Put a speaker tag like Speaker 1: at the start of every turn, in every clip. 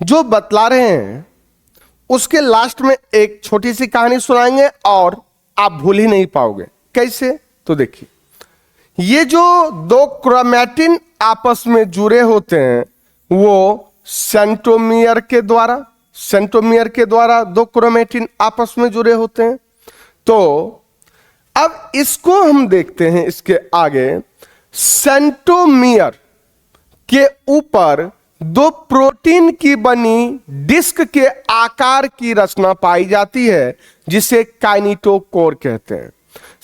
Speaker 1: जो बतला रहे हैं उसके लास्ट में एक छोटी सी कहानी सुनाएंगे और आप भूल ही नहीं पाओगे। कैसे? तो देखिए, ये जो दो क्रोमैटिन आपस में जुड़े होते हैं वो सेंट्रोमियर के द्वारा दो क्रोमैटिन आपस में जुड़े होते हैं। तो अब इसको हम देखते हैं, इसके आगे सेंट्रोमियर के ऊपर दो प्रोटीन की बनी डिस्क के आकार की रचना पाई जाती है जिसे काइनेटोकोर कहते हैं।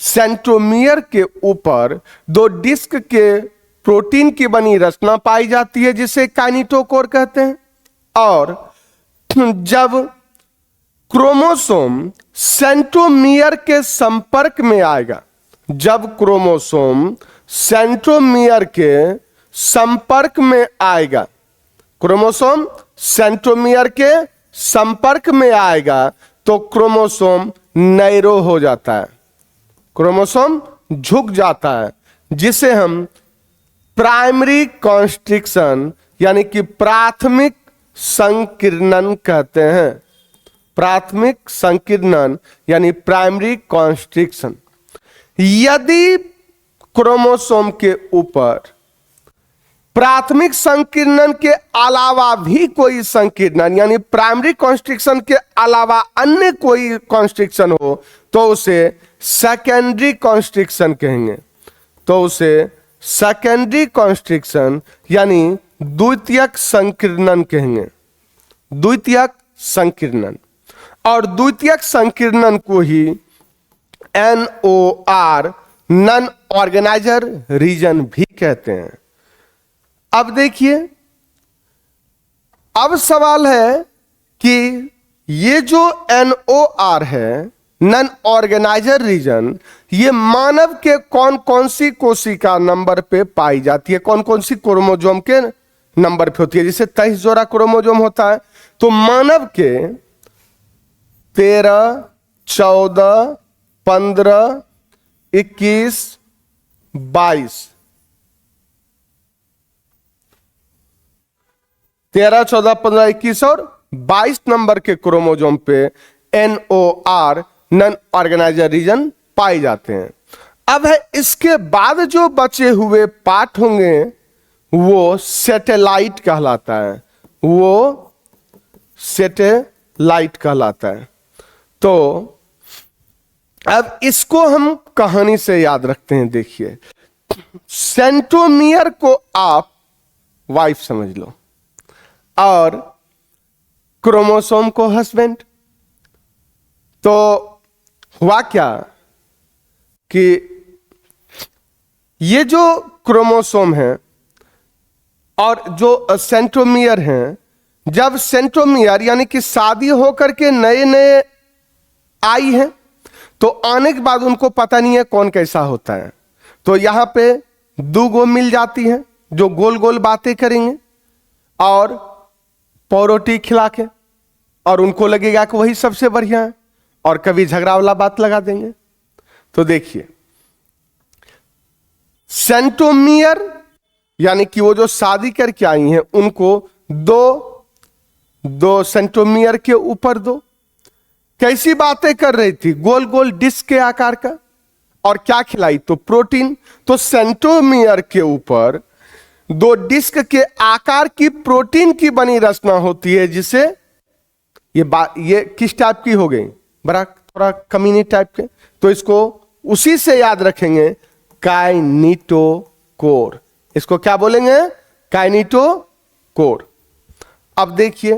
Speaker 1: सेंट्रोमियर के ऊपर दो डिस्क के प्रोटीन की बनी रचना पाई जाती है जिसे काइनेटोकोर कहते हैं। और जब क्रोमोसोम सेंट्रोमियर के संपर्क में आएगा, जब क्रोमोसोम सेंट्रोमियर के संपर्क में आएगा, क्रोमोसोम सेंट्रोमियर के संपर्क में आएगा तो क्रोमोसोम नैरो हो जाता है, क्रोमोसोम झुक जाता है, जिसे हम प्राइमरी कॉन्स्ट्रिक्शन यानी कि प्राथमिक संकीर्णन कहते हैं। प्राथमिक संकीर्णन यानी प्राइमरी कॉन्स्ट्रिक्शन। यदि क्रोमोसोम के ऊपर प्राथमिक संकीर्णन के अलावा भी कोई संकीर्णन यानी प्राइमरी कॉन्स्ट्रिक्शन के अलावा अन्य कोई कॉन्स्ट्रिक्शन हो तो उसे सेकेंडरी कॉन्स्ट्रिक्शन कहेंगे। तो उसे सेकेंडरी कॉन्स्ट्रिक्शन यानी द्वितीयक संकीर्णन कहेंगे। द्वितीयक संकीर्णन, और द्वितीयक संकीर्णन को ही NOR नॉन ऑर्गेनाइजर रीजन भी कहते हैं। अब देखिए, अब सवाल है कि ये जो NOR है नॉन ऑर्गेनाइजर रीजन, ये मानव के कौन कौन सी कोशिका नंबर पे पाई जाती है, कौन कौन सी क्रोमोसोम के नंबर पे होती है। जैसे 23 जोड़ा क्रोमोसोम होता है तो मानव के 13, 14, 15, 21, 22, 13, 14, 15, 21 और 22 नंबर के क्रोमोसोम पे NOR नॉन ऑर्गेनाइजर रीजन पाए जाते हैं। अब है इसके बाद जो बचे हुए पार्ट होंगे वो सैटेलाइट कहलाता है, वो सैटेलाइट कहलाता है। तो अब इसको हम कहानी से याद रखते हैं। देखिए, सेंट्रोमियर को आप वाइफ समझ लो और क्रोमोसोम को हस्बैंड। तो हुआ क्या कि ये जो क्रोमोसोम है और जो सेंट्रोमियर हैं, जब सेंट्रोमियर यानी कि शादी होकर के नए नए आई हैं तो आने के बाद उनको पता नहीं है कौन कैसा होता है। तो यहां पे दो गो मिल जाती हैं जो गोल गोल बातें करेंगे और पौरोटी खिला के, और उनको लगेगा कि वही सबसे बढ़िया है और कभी झगड़ा वाला बात लगा देंगे। तो देखिए, सेंट्रोमियर यानी कि वो जो शादी करके आई हैं उनको दो सेंट्रोमियर के ऊपर दो कैसी बातें कर रही थी, गोल गोल डिस्क के आकार का, और क्या खिलाई तो प्रोटीन। तो सेंट्रोमियर के ऊपर दो डिस्क के आकार की प्रोटीन की बनी रचना होती है जिसे ये किस टाइप की हो गई, बड़ा थोड़ा कमीनी टाइप के, तो इसको उसी से याद रखेंगे, काइनेटोकोर। इसको क्या बोलेंगे, काइनेटोकोर। अब देखिए,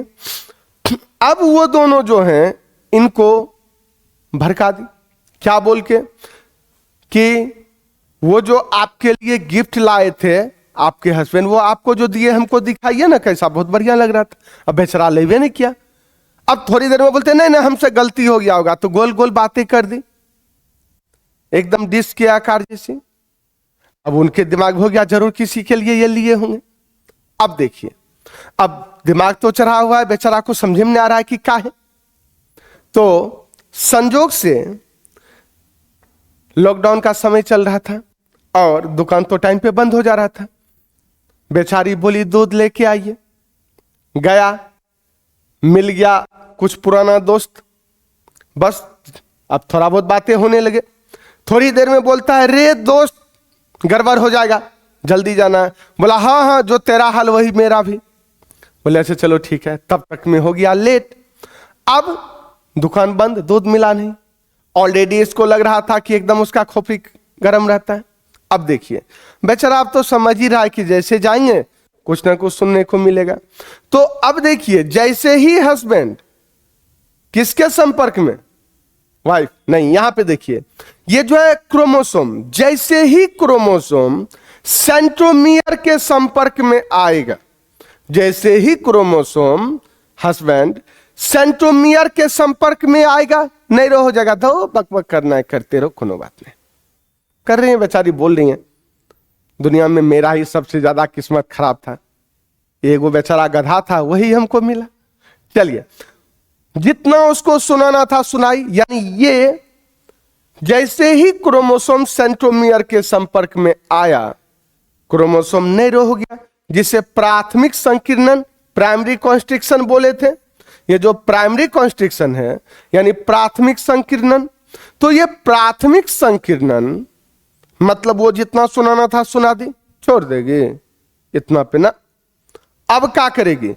Speaker 1: अब वो दोनों जो हैं इनको भड़का दी, क्या बोल के कि वो जो आपके लिए गिफ्ट लाए थे आपके हस्बैंड, वो आपको जो दिए हमको दिखाइए ना कैसा, बहुत बढ़िया लग रहा था। अब बेचारा लेवे नहीं किया। अब थोड़ी देर में बोलते नहीं नहीं हमसे गलती हो गया होगा, तो गोल गोल बातें कर दी एकदम डिस्क के आकार जैसी। अब उनके दिमाग में हो गया जरूर किसी के लिए ये लिए होंगे। अब देखिए, अब दिमाग तो चढ़ा हुआ है, बेचारा को समझ में नहीं आ रहा है कि क्या है। तो संजोग से लॉकडाउन का समय चल रहा था और दुकान तो टाइम पे बंद हो जा रहा था। बेचारी बोली दूध लेके आइए। गया, मिल गया कुछ पुराना दोस्त, बस अब थोड़ा बहुत बातें होने लगे। थोड़ी देर में बोलता है, रे दोस्त गड़बड़ हो जाएगा, जल्दी जाना है। बोला हाँ हाँ, जो तेरा हाल वही मेरा भी। बोले अच्छा चलो ठीक है। तब तक में हो गया लेट। अब दुकान बंद, दूध मिला नहीं। ऑलरेडी इसको लग रहा था कि एकदम उसका खोपड़ी गर्म रहता है। अब देखिए बेचारा, आप तो समझ ही रहा है कि जैसे जाएंगे कुछ ना कुछ सुनने को मिलेगा। तो अब देखिए, जैसे ही हस्बैंड किसके संपर्क में, वाइफ नहीं, यहां पे देखिए ये जो है क्रोमोसोम, जैसे ही क्रोमोसोम सेंट्रोमियर के संपर्क में आएगा, जैसे ही क्रोमोसोम हस्बैंड सेंट्रोमियर के संपर्क में आएगा, नहीं रहो जगह दो, बक बक करना है करते रहो, कोनो बात नहीं। कर रही हैं बेचारी, बोल रही हैं दुनिया में मेरा ही सबसे ज्यादा किस्मत खराब था, एगो बेचारा गधा था वही हमको मिला। चलिए, जितना उसको सुनाना था सुनाई। यानी ये जैसे ही क्रोमोसोम सेंट्रोमियर के संपर्क में आया, क्रोमोसोम नहीं रह गया, जिसे प्राथमिक संकीर्णन, प्राइमरी कॉन्स्ट्रिक्शन बोले थे। ये जो प्राइमरी कॉन्स्ट्रिक्शन है यानी प्राथमिक संकीर्णन, तो ये प्राथमिक संकीर्णन मतलब वो जितना सुनाना था सुना दी, छोड़ देगी इतना पे ना। अब क्या करेगी,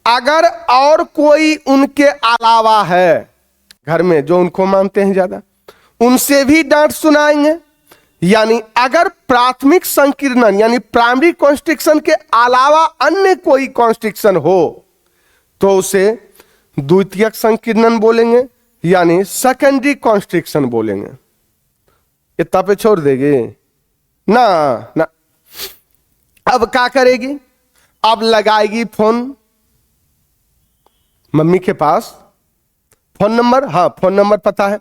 Speaker 1: अगर और कोई उनके अलावा है घर में जो उनको मानते हैं ज्यादा, उनसे भी डांट सुनाएंगे। यानी अगर प्राथमिक संकीर्णन यानी प्राइमरी कॉन्स्ट्रिक्शन के अलावा अन्य कोई कॉन्स्ट्रिक्शन हो तो उसे द्वितीयक संकीर्णन बोलेंगे, यानी सेकेंडरी कॉन्स्ट्रिक्शन बोलेंगे। इतना पे छोड़ देगी ना ना। अब क्या करेगी, अब लगाएगी फोन मम्मी के पास। फोन नंबर, हाँ फोन नंबर पता है,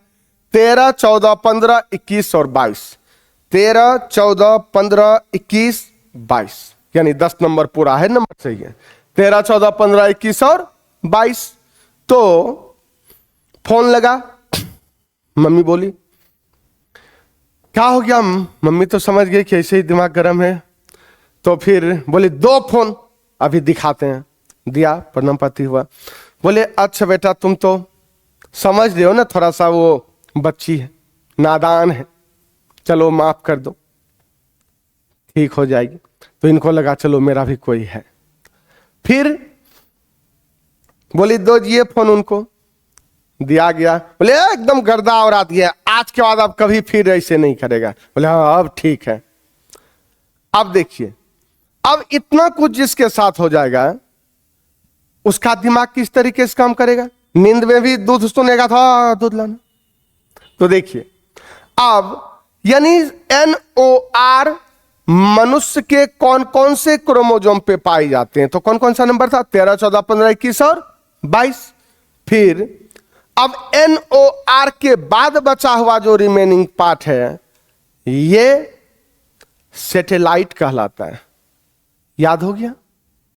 Speaker 1: 13 14 15 21 और 22। 13 14 15 21 22, यानी 10 नंबर पूरा है, नंबर सही है। 13 14 15 21 और 22। तो फोन लगा, मम्मी बोली क्या हो गया। मम्मी तो समझ गई कि ऐसे ही दिमाग गर्म है, तो फिर बोले दो फोन अभी दिखाते हैं। दिया, प्रणाम पाती हुआ। बोले अच्छा बेटा तुम तो समझ रहे हो ना, थोड़ा सा वो बच्ची है, नादान है, चलो माफ कर दो, ठीक हो जाएगी। तो इनको लगा चलो मेरा भी कोई है। फिर बोली दो ये फोन, उनको दिया गया। बोले एकदम गर्दा और आती है, आज के बाद अब कभी फिर ऐसे नहीं करेगा। बोले हाँ अब ठीक है। अब देखिए, अब इतना कुछ जिसके साथ हो जाएगा, उसका दिमाग किस तरीके से काम करेगा। नींद में भी दूध सुनेगा, था दूध लाना। तो देखिए अब यानी NOR मनुष्य के कौन कौन से क्रोमोसोम पे पाए जाते हैं, तो कौन कौन सा नंबर था, 13 14 15 21 और 22। फिर अब NOR के बाद बचा हुआ जो रिमेनिंग पार्ट है ये सैटेलाइट कहलाता है। याद हो गया,